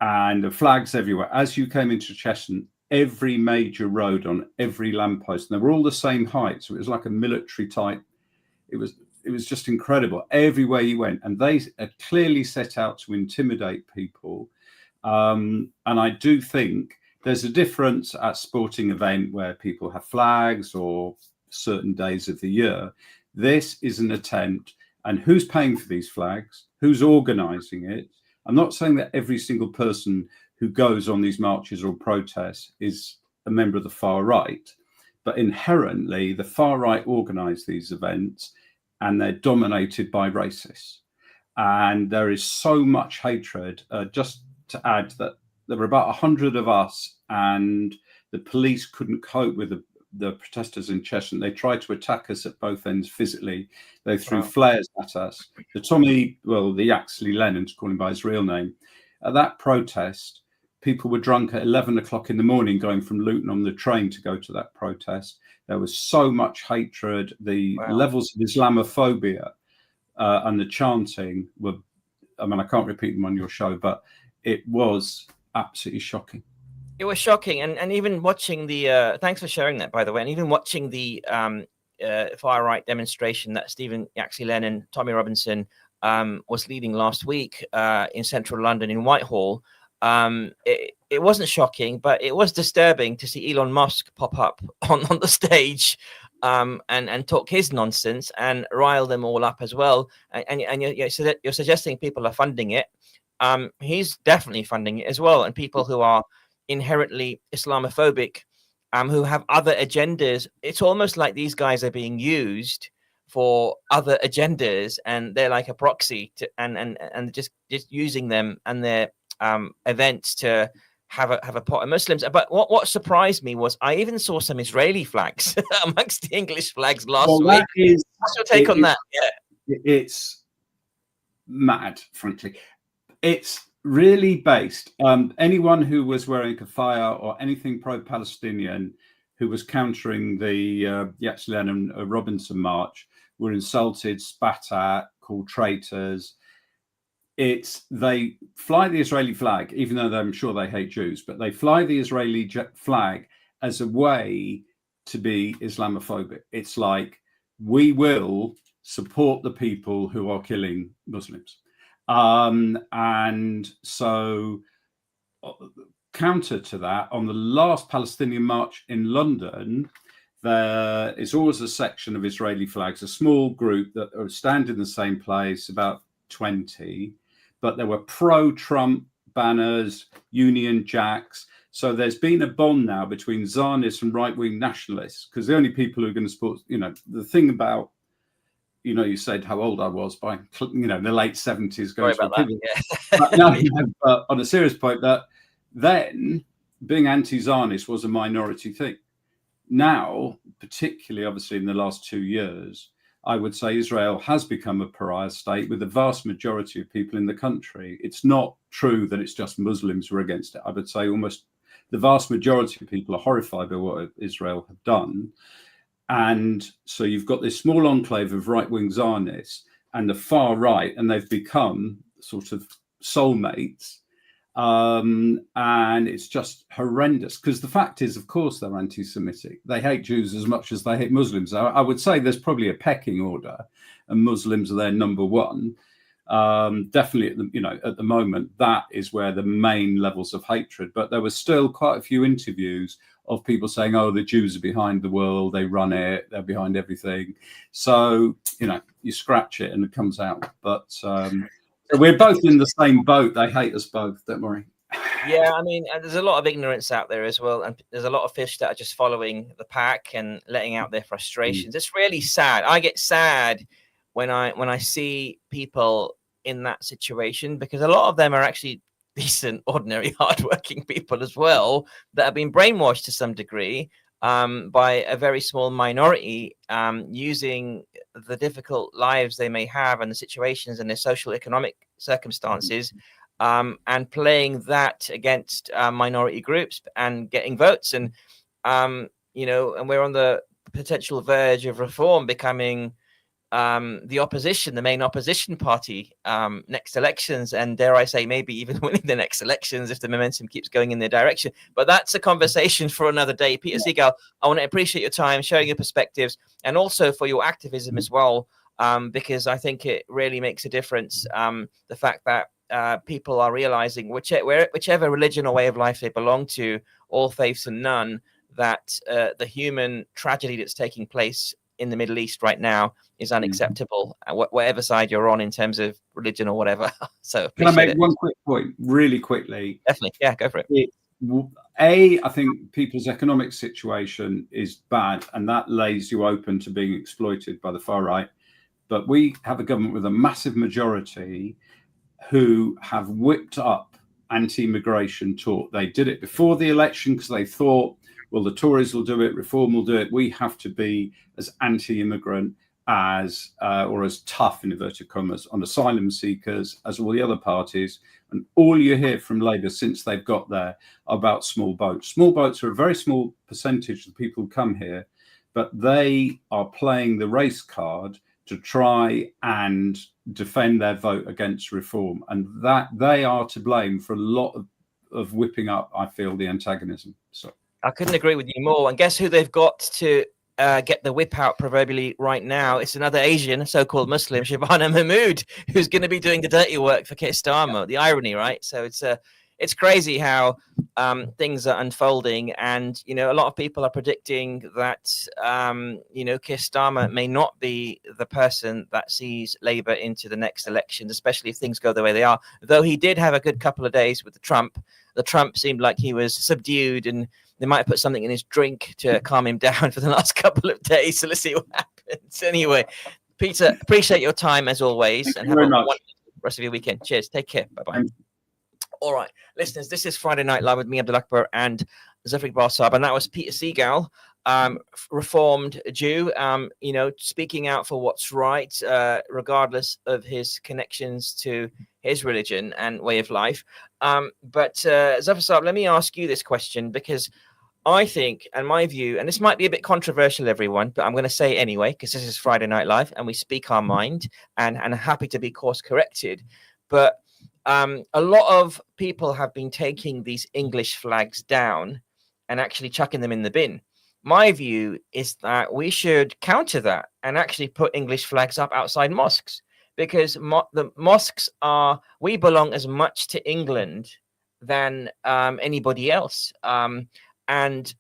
And the flags everywhere. As you came into Cheshunt, every major road on every lamppost, and they were all the same height. So it was like a military type. It was just incredible everywhere you went, and they are clearly set out to intimidate people. And I do think there's a difference at sporting event where people have flags or certain days of the year. This is an attempt, and who's paying for these flags? Who's organizing it? I'm not saying that every single person who goes on these marches or protests is a member of the far right, but inherently the far right organize these events, and they're dominated by racists. And there is so much hatred. Just to add that there were about 100 of us, and the police couldn't cope with the protesters in Cheshunt. They tried to attack us at both ends physically. They threw flares at us. The Yaxley Lennon, to call him by his real name, at that protest, people were drunk at 11 o'clock in the morning going from Luton on the train to go to that protest. There was so much hatred. The levels of Islamophobia and the chanting were, I can't repeat them on your show, but it was absolutely shocking. It was shocking. And even watching the, thanks for sharing that, by the way, and even watching the far right demonstration that Stephen Yaxley Lennon, Tommy Robinson was leading last week in central London in Whitehall, it wasn't shocking, but it was disturbing to see Elon Musk pop up on the stage and talk his nonsense and rile them all up as well. And you're suggesting people are funding it. He's definitely funding it as well. And people who are inherently Islamophobic, who have other agendas, it's almost like these guys are being used for other agendas, and they're like a proxy to, and just using them, and they're events to have a pot of Muslims. But what surprised me was I even saw some Israeli flags amongst the English flags last week. What's your take on that? Yeah, it's mad, frankly. It's really based. Anyone who was wearing kafaya or anything pro-Palestinian who was countering the Yetzirah and Robinson March were insulted, spat at, called traitors. They fly the Israeli flag, even though I'm sure they hate Jews, but they fly the Israeli flag as a way to be Islamophobic. It's like, we will support the people who are killing Muslims. And so counter to that, on the last Palestinian march in London, there is always a section of Israeli flags, a small group that stand in the same place, about 20, but there were pro-Trump banners, Union Jacks. So there's been a bond now between Zionists and right-wing nationalists, because the only people who are going to support, the thing about, you said how old I was by, the late 70s. Going Sorry about that. Yeah. But on a serious point, that then being anti-Zionist was a minority thing. Now, particularly obviously in the last 2 years, I would say Israel has become a pariah state with the vast majority of people in the country. It's not true that it's just Muslims who are against it. I would say almost the vast majority of people are horrified by what Israel have done. And so you've got this small enclave of right-wing Zionists and the far right, and they've become sort of soulmates. And it's just horrendous, because the fact is, of course, they're anti-Semitic. They hate Jews as much as they hate Muslims. I would say there's probably a pecking order, and Muslims are their number one. Definitely, at the moment, that is where the main levels of hatred. But there was still quite a few interviews of people saying, "Oh, the Jews are behind the world. They run it. They're behind everything." So you scratch it and it comes out. But we're both in the same boat. They hate us both. Don't worry. Yeah, I mean, there's a lot of ignorance out there as well, and there's a lot of fish that are just following the pack and letting out their frustrations. It's really sad. I get sad when I see people in that situation, because a lot of them are actually decent, ordinary, hardworking people as well that have been brainwashed to some degree by a very small minority, using the difficult lives they may have and the situations and their social economic circumstances, and playing that against minority groups and getting votes. And and we're on the potential verge of reform becoming the opposition, the main opposition party, next elections, and dare I say, maybe even winning the next elections if the momentum keeps going in their direction. But that's a conversation for another day. Peter Segal, I want to appreciate your time, sharing your perspectives, and also for your activism as well, because I think it really makes a difference. The fact that people are realizing, whichever religion or way of life they belong to, all faiths and none, that the human tragedy that's taking place in the Middle East right now is unacceptable, whatever side you're on in terms of religion or whatever. So can I make one quick point really quickly? Definitely. Yeah, go for it. I think people's economic situation is bad, and that lays you open to being exploited by the far right. But we have a government with a massive majority who have whipped up anti-immigration talk. They did it before the election because they thought, well, the Tories will do it, Reform will do it. We have to be as anti-immigrant as, or as tough, in inverted commas, on asylum seekers as all the other parties. And all you hear from Labour since they've got there are about small boats. Small boats are a very small percentage of the people who come here, but they are playing the race card to try and defend their vote against reform. And that they are to blame for a lot of whipping up, I feel, the antagonism. So I couldn't agree with you more. And guess who they've got to get the whip out proverbially right now? It's another Asian, so-called Muslim, Shabana Mahmood, who's going to be doing the dirty work for Keir Starmer. The irony, right? So it's crazy how things are unfolding. And, a lot of people are predicting that, Keir Starmer may not be the person that sees Labour into the next elections, especially if things go the way they are. Though he did have a good couple of days with the Trump seemed like he was subdued, and they might have put something in his drink to calm him down for the last couple of days. So let's see what happens. Anyway, Peter, appreciate your time as always, and have a wonderful rest of your weekend. Cheers. Take care. Bye-bye. All right, listeners, this is Friday Night Live with me, Abdul Akbar, and Zafar Barsab, and that was Peter Seagal, reformed Jew, speaking out for what's right, regardless of his connections to his religion and way of life. But Zafar Saab, let me ask you this question, because I think, and my view, and this might be a bit controversial, everyone, but I'm going to say it anyway, because this is Friday Night Live, and we speak our mind, and happy to be course corrected. But a lot of people have been taking these English flags down and actually chucking them in the bin. My view is that we should counter that and actually put English flags up outside mosques, because the mosques we belong as much to England than anybody else. And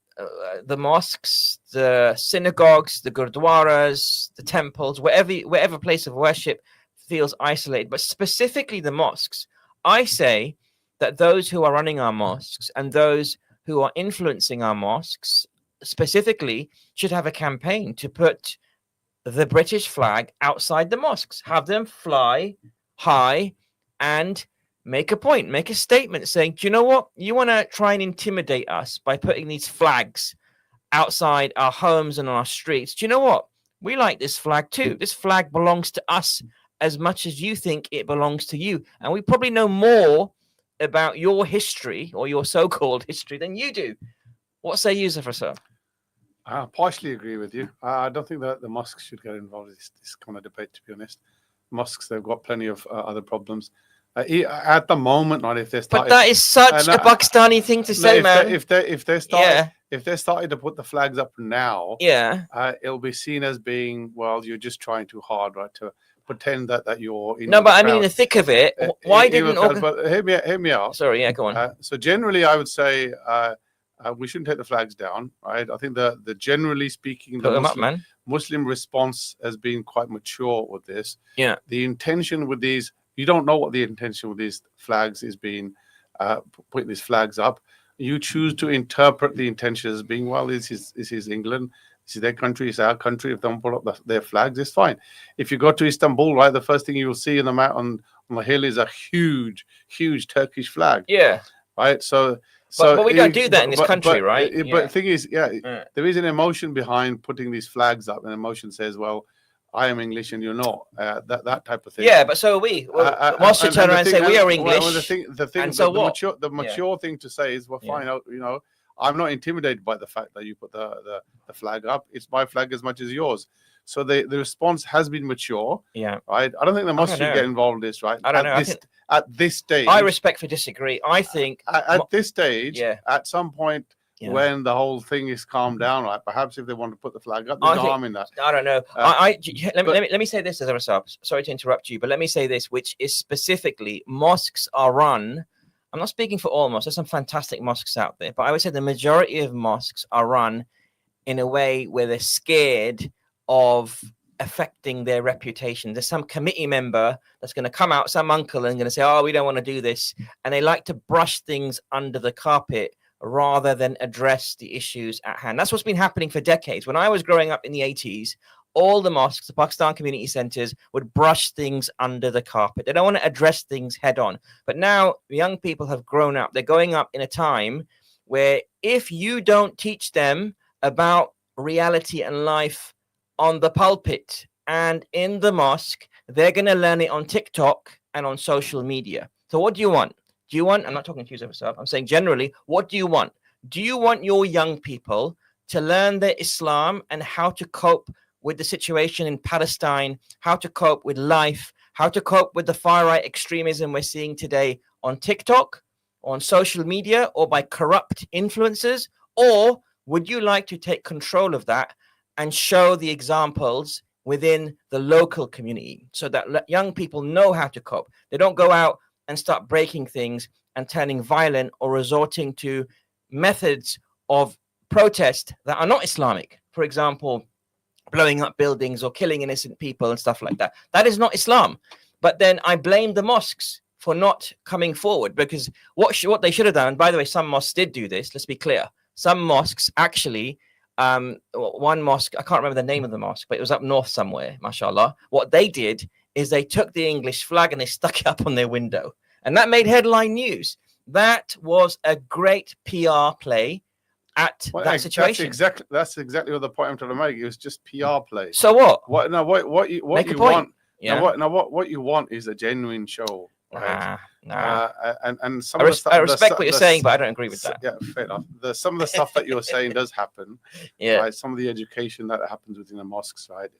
the mosques, the synagogues, the gurdwaras, the temples, wherever place of worship feels isolated, but specifically the mosques, I say that those who are running our mosques and those who are influencing our mosques specifically should have a campaign to put the British flag outside the mosques, have them fly high and make a point, make a statement saying, do you know what? You want to try and intimidate us by putting these flags outside our homes and on our streets. Do you know what? We like this flag too. This flag belongs to us as much as you think it belongs to you. And we probably know more about your history or your so-called history than you do. What say you, Zafar Sir? I partially agree with you. I don't think that the mosques should get involved in this kind of debate, to be honest. Mosques, they've got plenty of other problems. At the moment, not if they start. But that is such a Pakistani thing to say, man. If they started to put the flags up now, it'll be seen as being, well, you're just trying too hard, right? To pretend that you're in. No, but I mean, in the thick of it, why didn't? But hear me out. Sorry, yeah, go on. So generally, I would say we shouldn't take the flags down, right? I think the generally speaking, the Muslim response has been quite mature with this. Yeah. The intention with these, you don't know what the intention with these flags is being putting these flags up. You choose to interpret the intention as being, well, this is England. This is their country, it's our country. If they don't put up their flags, it's fine. If you go to Istanbul, right, the first thing you will see on the hill is a huge Turkish flag. Yeah. Right. But we don't do that in this country, right? But the thing is, there is an emotion behind putting these flags up. An emotion says, well, I am English and you're not. That type of thing. Yeah, but so are we. Once you turn around and say we are English, the mature thing to say is, well, fine, I'm not intimidated by the fact that you put the flag up. It's my flag as much as yours. So the response has been mature. Yeah. Right. I don't think the mosque should get involved in this, right? I don't know. At this stage, I respectfully disagree. I think at this stage, at some point when the whole thing is calmed down, right? Perhaps if they want to put the flag up, there's no harm in that. I don't know. Let me say this as a result. Sorry to interrupt you, but let me say this, which is specifically mosques are run. I'm not speaking for all mosques. There's some fantastic mosques out there, but I would say the majority of mosques are run in a way where they're scared of affecting their reputation. There's some committee member that's going to come out, some uncle, and going to say, oh, we don't want to do this. And they like to brush things under the carpet rather than address the issues at hand. That's what's been happening for decades. When I was growing up in the 80s, all the mosques, the Pakistan community centers, would brush things under the carpet. They don't want to address things head on. But now young people have grown up. They're going up in a time where if you don't teach them about reality and life on the pulpit and in the mosque, they're going to learn it on TikTok and on social media. So what do you want? I'm not talking to you, Zafar, I'm saying generally, what do you want? Do you want your young people to learn their Islam and how to cope with the situation in Palestine, how to cope with life, how to cope with the far-right extremism we're seeing today on TikTok, on social media, or by corrupt influencers? Or would you like to take control of that and show the examples within the local community so that young people know how to cope? They don't go out and start breaking things and turning violent or resorting to methods of protest that are not Islamic. For example, blowing up buildings or killing innocent people and stuff like that. That is not Islam. But then I blame the mosques for not coming forward, because what they should have done, and by the way, some mosques did do this, let's be clear. Some mosques actually, one mosque, I can't remember the name of the mosque, but it was up north somewhere, mashallah. What they did is they took the English flag and they stuck it up on their window. And that made headline news. That was a great PR play at that situation. That's exactly what the point I'm trying to make. It was just PR play. So what? What you Make a point. want? Yeah. What you want is a genuine show, right? Nah. And some I of the stuff, I respect what you're saying, but I don't agree with that. Yeah, fair enough. Some of the stuff that you're saying does happen. Yeah. Right. Some of the education that happens within the mosques, right?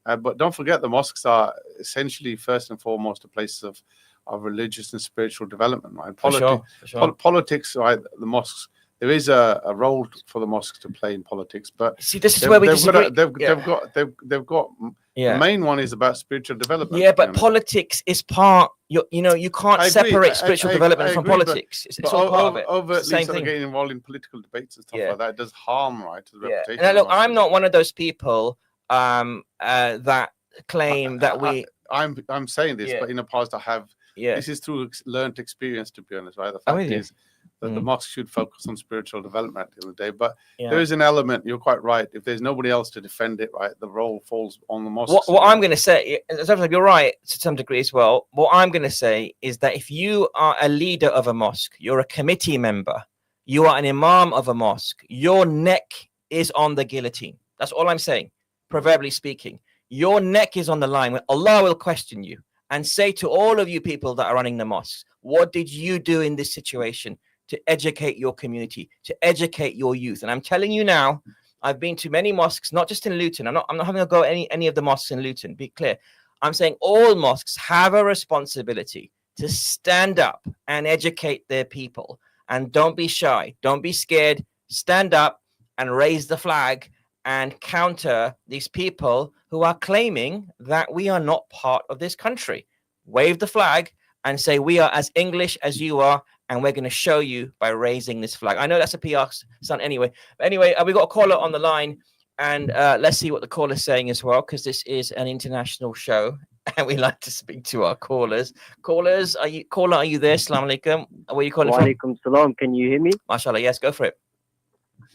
But don't forget, the mosques are essentially first and foremost a place of religious and spiritual development, right? Politics, right? The mosques. There is a role for the mosques to play in politics, but see, this is where we disagree. They've got. Yeah. The main one is about spiritual development. Yeah, but politics is part. You can't separate spiritual development from politics. It's all part of it. Overtly sort of getting involved in political debates and stuff like that does harm, right, to the reputation. And look, I'm not one of those people that claim that we. I'm saying this, but in the past I have. This is through learned experience, to be honest, right? The fact is that the mosque should focus on spiritual development at the end of the day. But there is an element, you're quite right. If there's nobody else to defend it, right, the role falls on the mosque. What I'm going to say, you're right to some degree as well. What I'm going to say is that if you are a leader of a mosque, you're a committee member, you are an imam of a mosque, your neck is on the guillotine. That's all I'm saying, proverbially speaking. Your neck is on the line when Allah will question you and say to all of you people that are running the mosques, what did you do in this situation to educate your community, to educate your youth? And I'm telling you now, I've been to many mosques, not just in Luton. I'm not having a go at any of the mosques in Luton, be clear. I'm saying all mosques have a responsibility to stand up and educate their people. And don't be shy, don't be scared, stand up and raise the flag and counter these people who are claiming that we are not part of this country. Wave the flag and say we are as English as you are, and we're going to show you by raising this flag. I know that's a PR stunt anyway. But anyway, we've got a caller on the line, and let's see what the caller's saying as well, because this is an international show, and we like to speak to our callers. Caller, are you there? Assalamu alaikum. Where are you calling from? Wa alaikum salam. Can you hear me? MashaAllah, yes, go for it.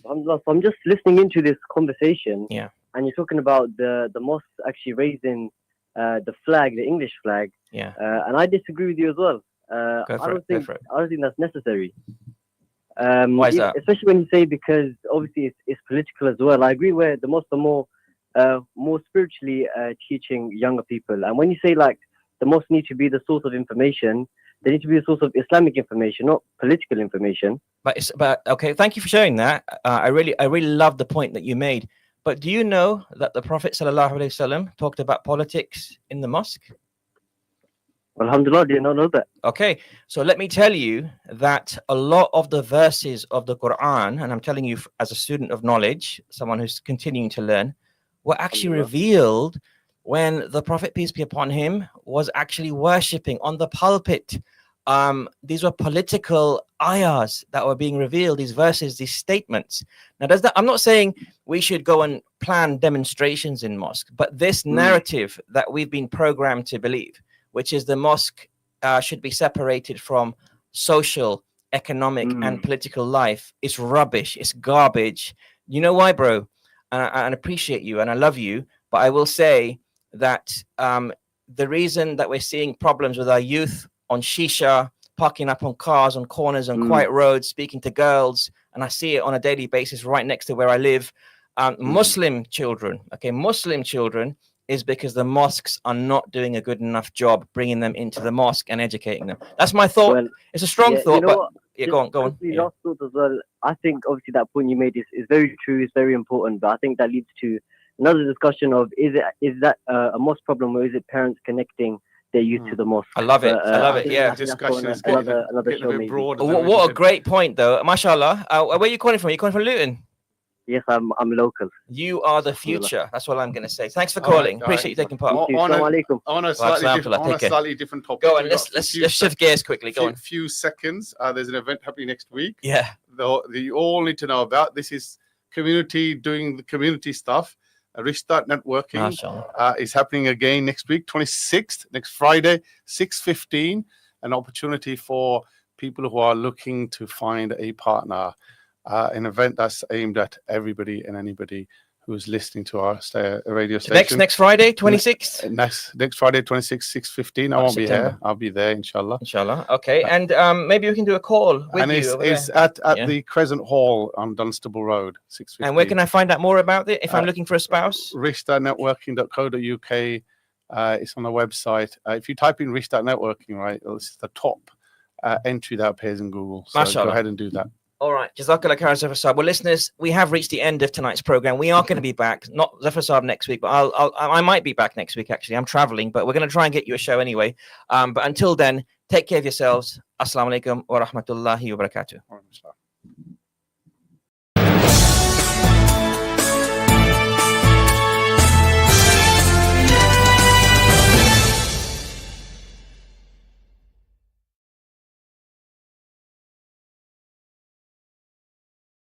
I'm just listening into this conversation. Yeah. And you're talking about the mosques actually raising the flag, the English flag. Yeah. And I disagree with you as well. I don't think that's necessary. Why is that? Especially when you say, because obviously it's political as well. I agree where the mosques are more spiritually teaching younger people. And when you say like the mosques need to be the source of information, they need to be a source of Islamic information, not political information. But okay, thank you for sharing that. I really love the point that you made. But do you know that the Prophet ﷺ talked about politics in the mosque? Alhamdulillah, I did not know that. Okay, so let me tell you that a lot of the verses of the Quran, and I'm telling you as a student of knowledge, someone who's continuing to learn, were actually revealed when the Prophet, peace be upon him, was actually worshipping on the pulpit. These were political ayahs that were being revealed, these verses, these statements. Now, I'm not saying we should go and plan demonstrations in mosque, but this narrative that we've been programmed to believe, which is the mosque should be separated from social, economic, and political life, is rubbish. It's garbage. You know why, bro? I appreciate you and I love you, but I will say that the reason that we're seeing problems with our youth on shisha, parking up on cars, on corners, on quiet roads, speaking to girls, and I see it on a daily basis right next to where I live. Muslim children, is because the mosques are not doing a good enough job bringing them into the mosque and educating them. That's my thought. Well, it's a strong thought, but go on. Yeah. Last thought as well. I think obviously that point you made is very true. It's very important, but I think that leads to another discussion of is that a mosque problem, or is it parents connecting their youth to the mosque? I love it. I love it. Yeah. Discussion is another show maybe. What a great point, though. MashaAllah. Where are you calling from? Are you calling from Luton? Yes, I'm local. You are the future. That's what I'm going to say. Thanks for calling. Appreciate you taking part. On a slightly different topic. Go on. Let's shift gears quickly. Go on. Few seconds. There's an event happening next week. Yeah. You all need to know about. This is community doing the community stuff. Restart networking is happening again next week, 26th, next Friday, 6:15. An opportunity for people who are looking to find a partner. An event that's aimed at everybody and anybody who's listening to our radio station. Next Friday, 26th? Next Friday, 26th, 6:15. I won't be September. here. I'll be there, inshallah. Inshallah. Okay. And maybe we can do a call with and you. It's at the Crescent Hall on Dunstable Road, 6:15. And where can I find out more about it if I'm looking for a spouse? Rishta.networking.co.uk. It's on the website. If you type in Rishta Networking, right, it's the top entry that appears in Google. So Mashallah. go ahead and do that. All right. Jazakallah khairan, Zafar Saab. Well, listeners, we have reached the end of tonight's program. We are going to be back, not Zafar Saab next week, but I might be back next week, actually. I'm traveling, but we're going to try and get you a show anyway. But until then, take care of yourselves. Assalamu alaikum wa rahmatullahi wa barakatuh.